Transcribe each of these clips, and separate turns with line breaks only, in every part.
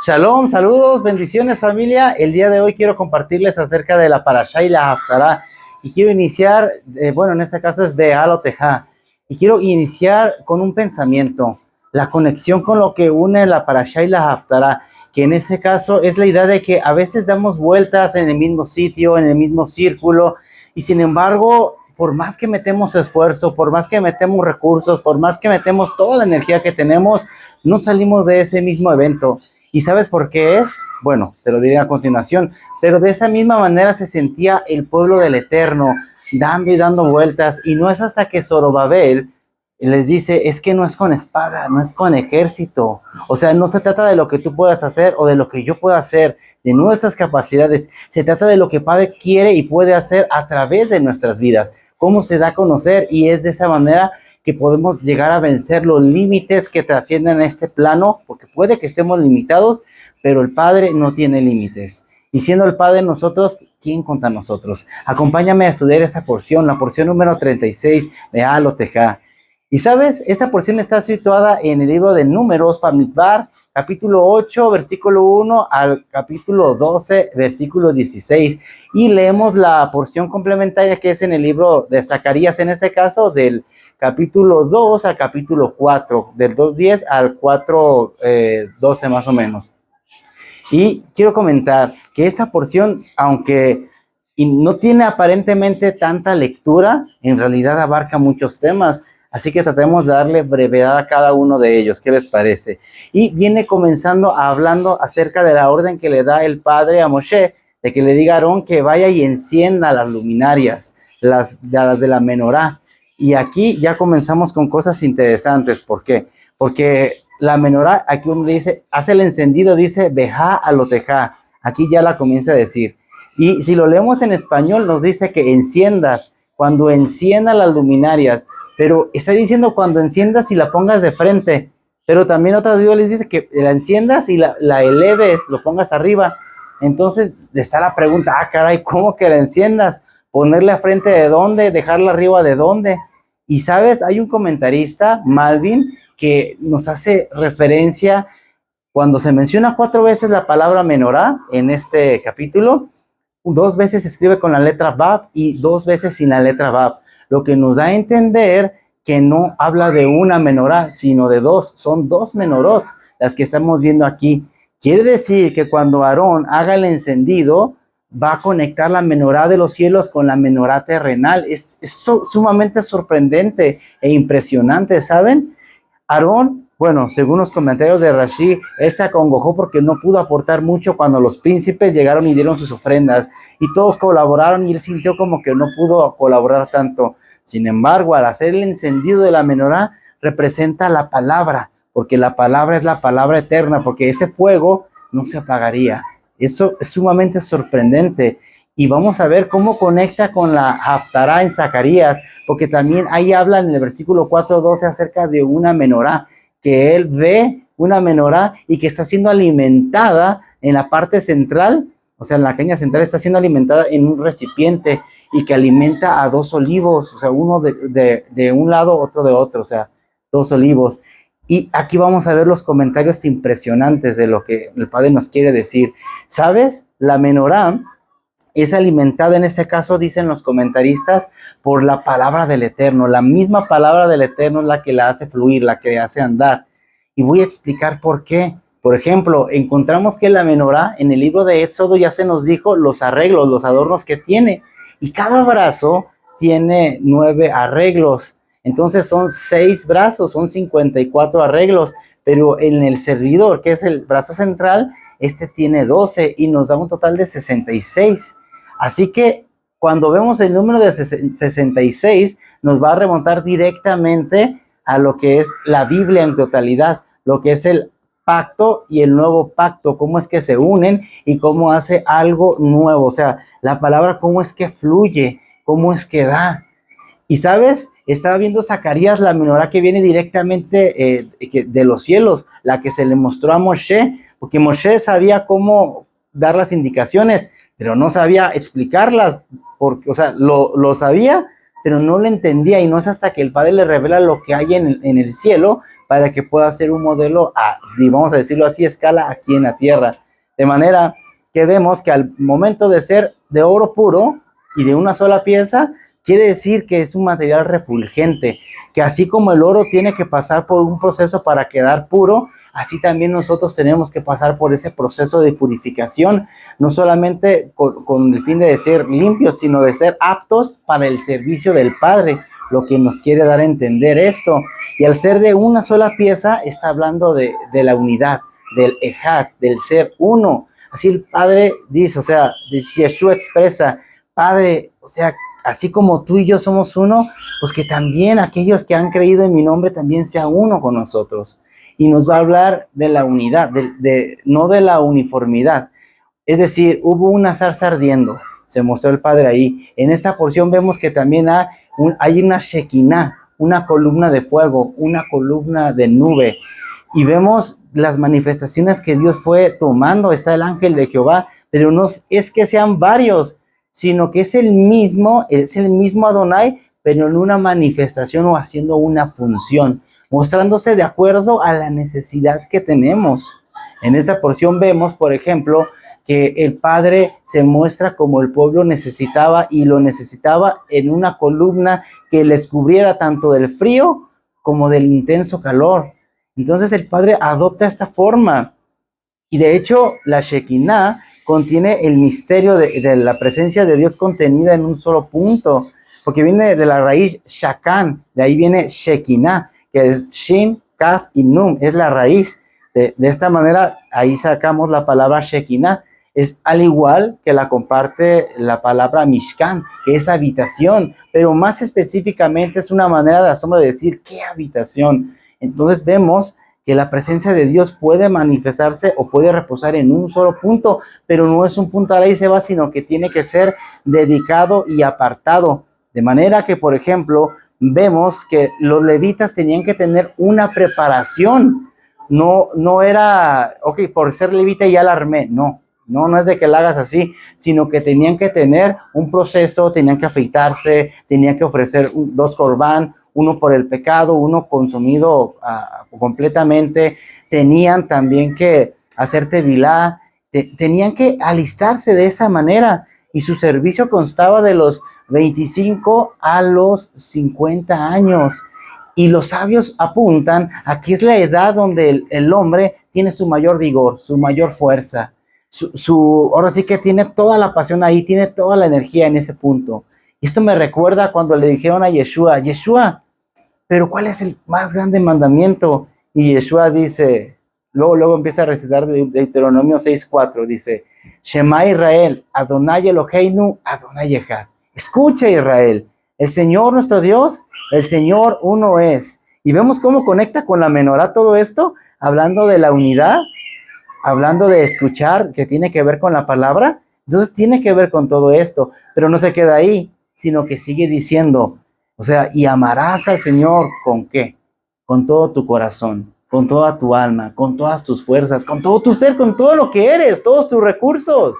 Shalom, saludos, bendiciones familia. El día de hoy quiero compartirles acerca de la Parashá y la Haftará. Y quiero iniciar, en este caso es Be'alotejá. Y quiero iniciar con un pensamiento, la conexión con lo que une la Parashá y la Haftará, que en ese caso es la idea de que a veces damos vueltas en el mismo sitio, en el mismo círculo, y sin embargo, por más que metemos esfuerzo, por más que metemos recursos, por más que metemos toda la energía que tenemos, no salimos de ese mismo evento. ¿Y sabes por qué es? Bueno, te lo diré a continuación, pero de esa misma manera se sentía el pueblo del Eterno, dando y dando vueltas, y no es hasta que Zorobabel les dice, es que no es con espada, no es con ejército, o sea, no se trata de lo que tú puedas hacer o de lo que yo pueda hacer, de nuestras capacidades, se trata de lo que Padre quiere y puede hacer a través de nuestras vidas, cómo se da a conocer, y es de esa manera que podemos llegar a vencer los límites que trascienden a este plano, porque puede que estemos limitados, pero el Padre no tiene límites. Y siendo el Padre nosotros, ¿quién contra nosotros? Acompáñame a estudiar esta porción, la porción número 36, Be'alotejá. Y sabes, esta porción está situada en el libro de Números, Bamidbar, capítulo 8, versículo 1 al capítulo 12, versículo 16. Y leemos la porción complementaria que es en el libro de Zacarías, en este caso, del capítulo 2 al capítulo 4, del 2:10 al 4:12 más o menos. Y quiero comentar que esta porción, aunque no tiene aparentemente tanta lectura, en realidad abarca muchos temas. Así que tratemos de darle brevedad a cada uno de ellos. ¿Qué les parece? Y viene comenzando hablando acerca de la orden que le da el Padre a Moshe, de que le diga a Aarón que vaya y encienda las luminarias, las de la menorá. Y aquí ya comenzamos con cosas interesantes. ¿Por qué? Porque la menorá, aquí uno le dice, hace el encendido, dice Be'alotejá. Aquí ya la comienza a decir. Y si lo leemos en español, nos dice que enciendas, cuando encienda las luminarias. Pero está diciendo cuando enciendas y la pongas de frente. Pero también otras Biblias les dice que la enciendas y la eleves, lo pongas arriba. Entonces está la pregunta, caray, ¿cómo que la enciendas? ¿Ponerla a frente de dónde? ¿Dejarla arriba de dónde? Y sabes, hay un comentarista, Malvin, que nos hace referencia cuando se menciona 4 veces la palabra menorá en este capítulo. 2 veces se escribe con la letra Bab y 2 veces sin la letra Bab, lo que nos da a entender que no habla de una menorá, sino de 2, son 2 menorot las que estamos viendo aquí. Quiere decir que cuando Aarón haga el encendido, va a conectar la menorá de los cielos con la menorá terrenal. Es sumamente sorprendente e impresionante, ¿saben? Aarón, bueno, según los comentarios de Rashi, él se acongojó porque no pudo aportar mucho cuando los príncipes llegaron y dieron sus ofrendas y todos colaboraron y él sintió como que no pudo colaborar tanto. Sin embargo, al hacer el encendido de la menorá, representa la palabra, porque la palabra es la palabra eterna, porque ese fuego no se apagaría. Eso es sumamente sorprendente. Y vamos a ver cómo conecta con la Haftará en Zacarías, porque también ahí habla en el versículo 4:12 acerca de una menorá, que él ve una menorá y que está siendo alimentada en la parte central, o sea, en la caña central está siendo alimentada en un recipiente y que alimenta a 2 olivos, o sea, uno de un lado, otro de otro, o sea, 2 olivos. Y aquí vamos a ver los comentarios impresionantes de lo que el Padre nos quiere decir. ¿Sabes? La menorá es alimentada, en este caso, dicen los comentaristas, por la palabra del Eterno. La misma palabra del Eterno es la que la hace fluir, la que la hace andar. Y voy a explicar por qué. Por ejemplo, encontramos que la menorá, en el libro de Éxodo ya se nos dijo los arreglos, los adornos que tiene. Y cada brazo tiene 9 arreglos. Entonces son 6 brazos, son 54 arreglos. Pero en el servidor, que es el brazo central, este tiene 12 y nos da un total de 66. Así que cuando vemos el número de 66, nos va a remontar directamente a lo que es la Biblia en totalidad, lo que es el pacto y el nuevo pacto, cómo es que se unen y cómo hace algo nuevo. O sea, la palabra cómo es que fluye, cómo es que da. Y sabes, estaba viendo Zacarías, la menorá que viene directamente de los cielos, la que se le mostró a Moshe, porque Moshe sabía cómo dar las indicaciones, pero no sabía explicarlas, porque, o sea, lo sabía, pero no lo entendía, y no es hasta que el Padre le revela lo que hay en el cielo para que pueda ser un modelo, vamos a decirlo así, a escala aquí en la tierra. De manera que vemos que al momento de ser de oro puro y de una sola pieza, quiere decir que es un material refulgente, que así como el oro tiene que pasar por un proceso para quedar puro, así también nosotros tenemos que pasar por ese proceso de purificación, no solamente con el fin de ser limpios, sino de ser aptos para el servicio del Padre, lo que nos quiere dar a entender esto. Y al ser de una sola pieza, está hablando de la unidad, del ejad, del ser uno. Así el Padre dice, o sea, Yeshua expresa, Padre, o sea, así como tú y yo somos uno, pues que también aquellos que han creído en mi nombre también sea uno con nosotros. Y nos va a hablar de la unidad, no de la uniformidad. Es decir, hubo una zarza ardiendo, se mostró el Padre ahí. En esta porción vemos que también hay una Shekinah, una columna de fuego, una columna de nube. Y vemos las manifestaciones que Dios fue tomando. Está el ángel de Jehová, pero no es que sean varios, sino que es el mismo Adonai, pero en una manifestación o haciendo una función, mostrándose de acuerdo a la necesidad que tenemos. En esta porción vemos, por ejemplo, que el Padre se muestra como el pueblo necesitaba, y lo necesitaba en una columna que les cubriera tanto del frío como del intenso calor. Entonces el Padre adopta esta forma. Y de hecho, la Shekinah contiene el misterio de la presencia de Dios contenida en un solo punto, porque viene de la raíz Shakan, de ahí viene Shekinah, que es Shin, Kaf y Nun, es la raíz. De esta manera, ahí sacamos la palabra Shekinah. Es al igual que la comparte la palabra Mishkan, que es habitación, pero más específicamente es una manera de asombro de decir, ¿qué habitación? Entonces vemos que la presencia de Dios puede manifestarse o puede reposar en un solo punto, pero no es un punto a la y se va, sino que tiene que ser dedicado y apartado. De manera que, por ejemplo, vemos que los levitas tenían que tener una preparación. No era, ok, por ser levita ya la armé, no es de que la hagas así, sino que tenían que tener un proceso, tenían que afeitarse, tenían que ofrecer 2 corbán, uno por el pecado, uno consumido completamente. Tenían también que hacer tevilá, tenían que alistarse de esa manera, y su servicio constaba de los 25 a los 50 años. Y los sabios apuntan a que es la edad donde el hombre tiene su mayor vigor, su mayor fuerza. Ahora sí que tiene toda la pasión ahí, tiene toda la energía en ese punto. Y esto me recuerda cuando le dijeron a Yeshua, pero ¿cuál es el más grande mandamiento? Y Yeshua dice, luego empieza a recitar de Deuteronomio 6:4, dice, Shema Israel, Adonai Eloheinu, Adonai Echad. Escucha Israel, el Señor nuestro Dios, el Señor uno es. Y vemos cómo conecta con la menorá todo esto, hablando de la unidad, hablando de escuchar, que tiene que ver con la palabra. Entonces tiene que ver con todo esto, pero no se queda ahí, sino que sigue diciendo, o sea, y amarás al Señor, ¿con qué? Con todo tu corazón, con toda tu alma, con todas tus fuerzas, con todo tu ser, con todo lo que eres, todos tus recursos.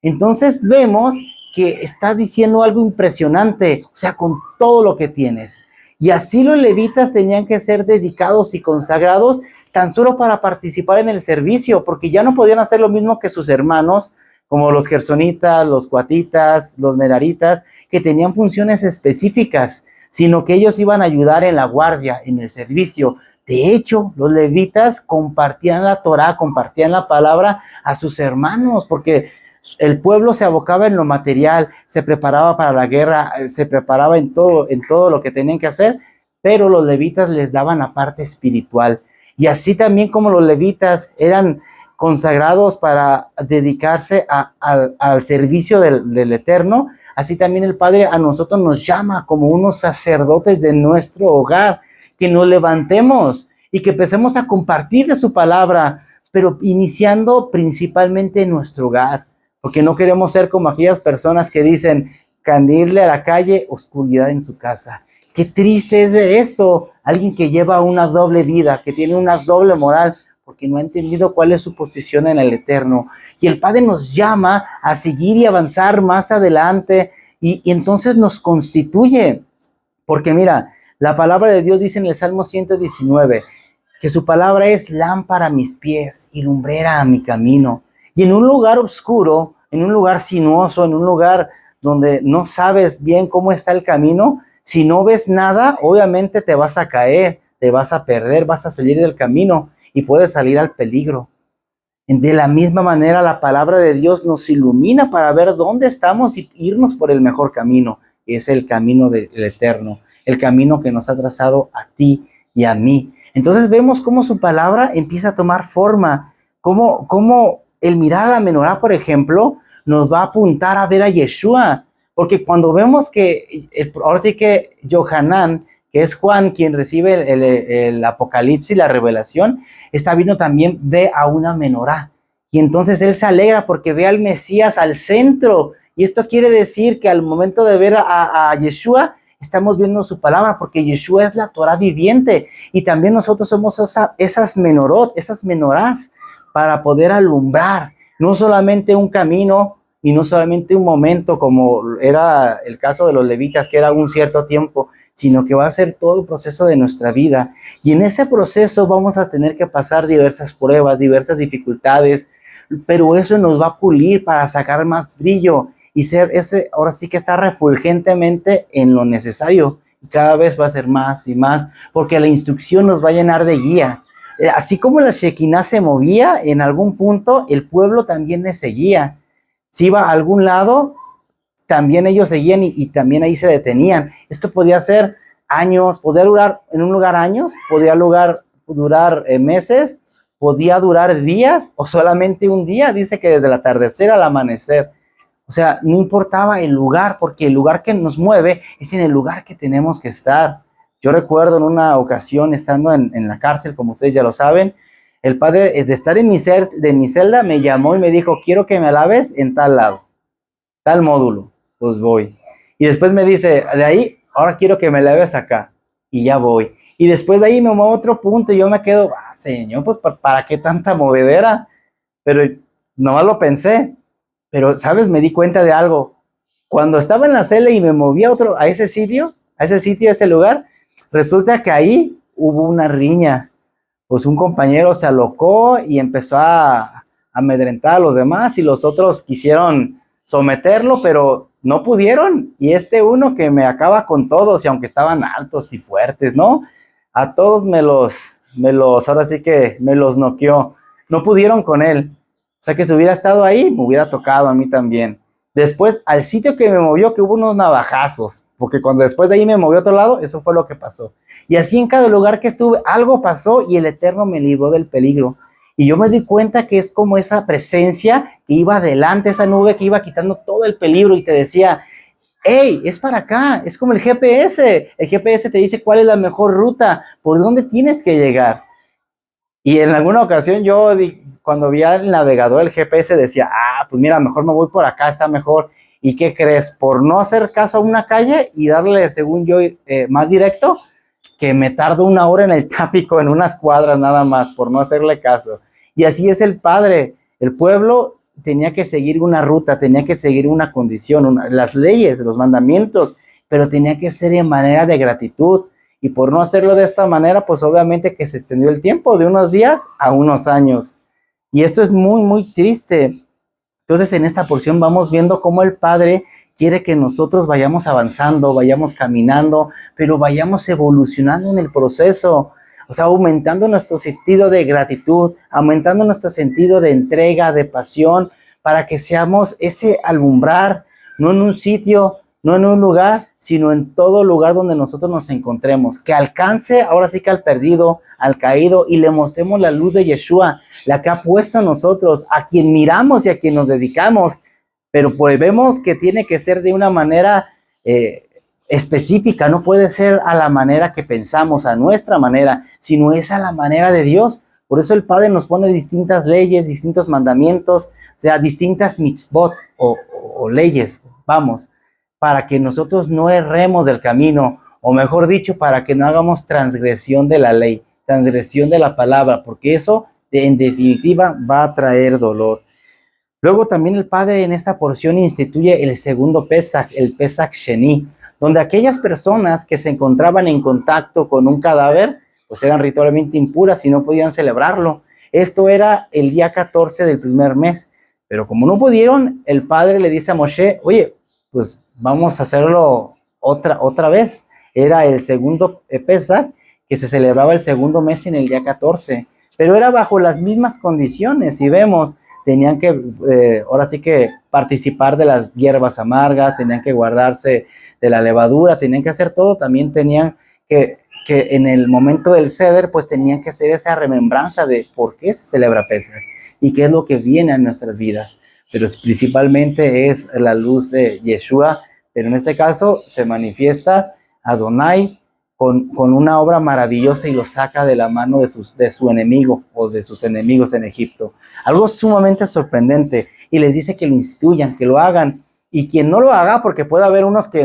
Entonces vemos que está diciendo algo impresionante, o sea, con todo lo que tienes. Y así los levitas tenían que ser dedicados y consagrados tan solo para participar en el servicio, porque ya no podían hacer lo mismo que sus hermanos, como los gersonitas, los coatitas, los meraritas, que tenían funciones específicas, sino que ellos iban a ayudar en la guardia, en el servicio. De hecho, los levitas compartían la Torá, compartían la palabra a sus hermanos, porque el pueblo se abocaba en lo material, se preparaba para la guerra, se preparaba en todo lo que tenían que hacer, pero los levitas les daban la parte espiritual. Y así también como los levitas eran consagrados para dedicarse al servicio del Eterno, así también el Padre a nosotros nos llama como unos sacerdotes de nuestro hogar, que nos levantemos y que empecemos a compartir de su palabra, pero iniciando principalmente en nuestro hogar, porque no queremos ser como aquellas personas que dicen, candirle a la calle, oscuridad en su casa. Qué triste es ver esto, alguien que lleva una doble vida, que tiene una doble moral, porque no ha entendido cuál es su posición en el Eterno. Y el Padre nos llama a seguir y avanzar más adelante y entonces nos constituye. Porque mira, la palabra de Dios dice en el Salmo 119 que su palabra es lámpara a mis pies y lumbrera a mi camino. Y en un lugar oscuro, en un lugar sinuoso, en un lugar donde no sabes bien cómo está el camino, si no ves nada, obviamente te vas a caer, te vas a perder, vas a salir del camino y puedes salir al peligro. De la misma manera, la palabra de Dios nos ilumina para ver dónde estamos y irnos por el mejor camino, que es el camino del eterno, el camino que nos ha trazado a ti y a mí. Entonces vemos cómo su palabra empieza a tomar forma, cómo el mirar a la menorá, por ejemplo, nos va a apuntar a ver a Yeshua, porque cuando vemos que, ahora sí que Yohanan, que es Juan quien recibe el Apocalipsis, la revelación, está viendo también, ve a una menorá. Y entonces él se alegra porque ve al Mesías al centro. Y esto quiere decir que al momento de ver a Yeshua, estamos viendo su palabra, porque Yeshua es la Torah viviente. Y también nosotros somos esas menorot, esas menorás, para poder alumbrar, no solamente un camino y no solamente un momento, como era el caso de los levitas, que era un cierto tiempo, sino que va a ser todo el proceso de nuestra vida. Y en ese proceso vamos a tener que pasar diversas pruebas, diversas dificultades, pero eso nos va a pulir para sacar más brillo y ser ahora sí que está refulgentemente en lo necesario. Y cada vez va a ser más y más, porque la instrucción nos va a llenar de guía. Así como la Shekinah se movía en algún punto, el pueblo también le seguía. Si iba a algún lado, también ellos seguían y también ahí se detenían. Esto podía ser años, podía durar en un lugar años, podía durar meses, podía durar días o solamente un día. Dice que desde el atardecer al amanecer. O sea, no importaba el lugar, porque el lugar que nos mueve es en el lugar que tenemos que estar. Yo recuerdo en una ocasión estando en la cárcel, como ustedes ya lo saben, el padre de estar en mi celda me llamó y me dijo, quiero que me alabes en tal lado, tal módulo. Pues voy. Y después me dice, de ahí, ahora quiero que me alabes acá. Y ya voy. Y después de ahí me muevo a otro punto y yo me quedo, Señor, pues ¿para qué tanta movedera? Pero nomás lo pensé. Pero, ¿sabes? Me di cuenta de algo. Cuando estaba en la celda y me moví a ese sitio, a ese lugar, resulta que ahí hubo una riña. Pues un compañero se alocó y empezó a amedrentar a los demás y los otros quisieron someterlo, pero no pudieron. Y uno que me acaba con todos, y aunque estaban altos y fuertes, ¿no? A todos ahora sí que me los noqueó. No pudieron con él. O sea que si hubiera estado ahí, me hubiera tocado a mí también. Después, al sitio que me movió, que hubo unos navajazos, porque cuando después de ahí me movió a otro lado, eso fue lo que pasó. Y así en cada lugar que estuve, algo pasó y el Eterno me libró del peligro. Y yo me di cuenta que es como esa presencia que iba adelante, esa nube que iba quitando todo el peligro y te decía, hey, es para acá, es como el GPS. El GPS te dice cuál es la mejor ruta, por dónde tienes que llegar. Y en alguna ocasión cuando vi al navegador, el GPS decía, pues mira, mejor me voy por acá, está mejor. ¿Y qué crees? Por no hacer caso a una calle y darle, según yo, más directo, que me tardo 1 hora en el tráfico, en unas cuadras nada más, por no hacerle caso. Y así es el Padre. El pueblo tenía que seguir una ruta, tenía que seguir una condición, las leyes, los mandamientos, pero tenía que ser en manera de gratitud. Y por no hacerlo de esta manera, pues obviamente que se extendió el tiempo de unos días a unos años. Y esto es muy, muy triste. Entonces en esta porción vamos viendo cómo el Padre quiere que nosotros vayamos avanzando, vayamos caminando, pero vayamos evolucionando en el proceso. O sea, aumentando nuestro sentido de gratitud, aumentando nuestro sentido de entrega, de pasión, para que seamos ese alumbrar, no en un sitio, no en un lugar, sino en todo lugar donde nosotros nos encontremos. Que alcance ahora sí que al perdido, al caído, y le mostremos la luz de Yeshua, la que ha puesto en nosotros, a quien miramos y a quien nos dedicamos. Pero pues vemos que tiene que ser de una manera específica, no puede ser a la manera que pensamos, a nuestra manera, sino es a la manera de Dios. Por eso el Padre nos pone distintas leyes, distintos mandamientos, o sea, distintas mitzvot o leyes, vamos, para que nosotros no erremos del camino, o mejor dicho, para que no hagamos transgresión de la ley, transgresión de la palabra, porque eso en definitiva va a traer dolor. Luego también el Padre en esta porción instituye el segundo Pesach, el Pesach Sheni, donde aquellas personas que se encontraban en contacto con un cadáver, pues eran ritualmente impuras y no podían celebrarlo. Esto era el día 14 del primer mes, pero como no pudieron, el Padre le dice a Moshe, oye, pues vamos a hacerlo otra vez. Era el segundo Pesach, que se celebraba el segundo mes en el día 14, pero era bajo las mismas condiciones, y vemos, tenían que, ahora sí que participar de las hierbas amargas, tenían que guardarse de la levadura, tenían que hacer todo, también tenían que en el momento del ceder, pues tenían que hacer esa remembranza de por qué se celebra Pesach y qué es lo que viene a nuestras vidas, pero principalmente es la luz de Yeshua, pero en este caso se manifiesta Adonai con una obra maravillosa y lo saca de la mano de su enemigo o de sus enemigos en Egipto. Algo sumamente sorprendente, y les dice que lo instituyan, que lo hagan, y quien no lo haga, porque puede haber unos que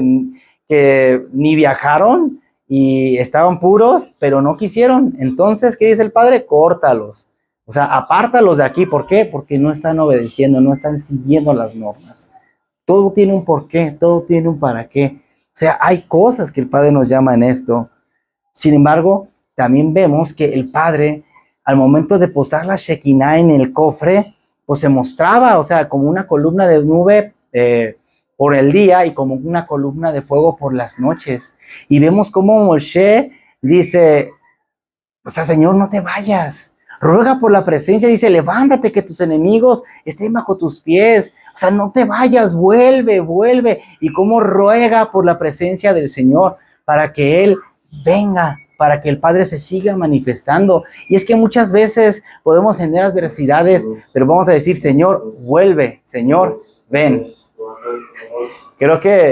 ni viajaron y estaban puros, pero no quisieron. Entonces, ¿qué dice el Padre? Córtalos. O sea, apártalos de aquí. ¿Por qué? Porque no están obedeciendo, no están siguiendo las normas. Todo tiene un porqué, todo tiene un para qué. O sea, hay cosas que el Padre nos llama en esto. Sin embargo, también vemos que el Padre, al momento de posar la Shekinah en el cofre, pues se mostraba, o sea, como una columna de nube por el día y como una columna de fuego por las noches. Y vemos cómo Moshe dice, o sea, Señor, no te vayas. Ruega por la presencia, dice, levántate que tus enemigos estén bajo tus pies. O sea, no te vayas, vuelve, vuelve. Y cómo ruega por la presencia del Señor para que Él venga, para que el Padre se siga manifestando. Y es que muchas veces podemos tener adversidades, pero vamos a decir, Señor, vuelve, Señor, ven. Creo que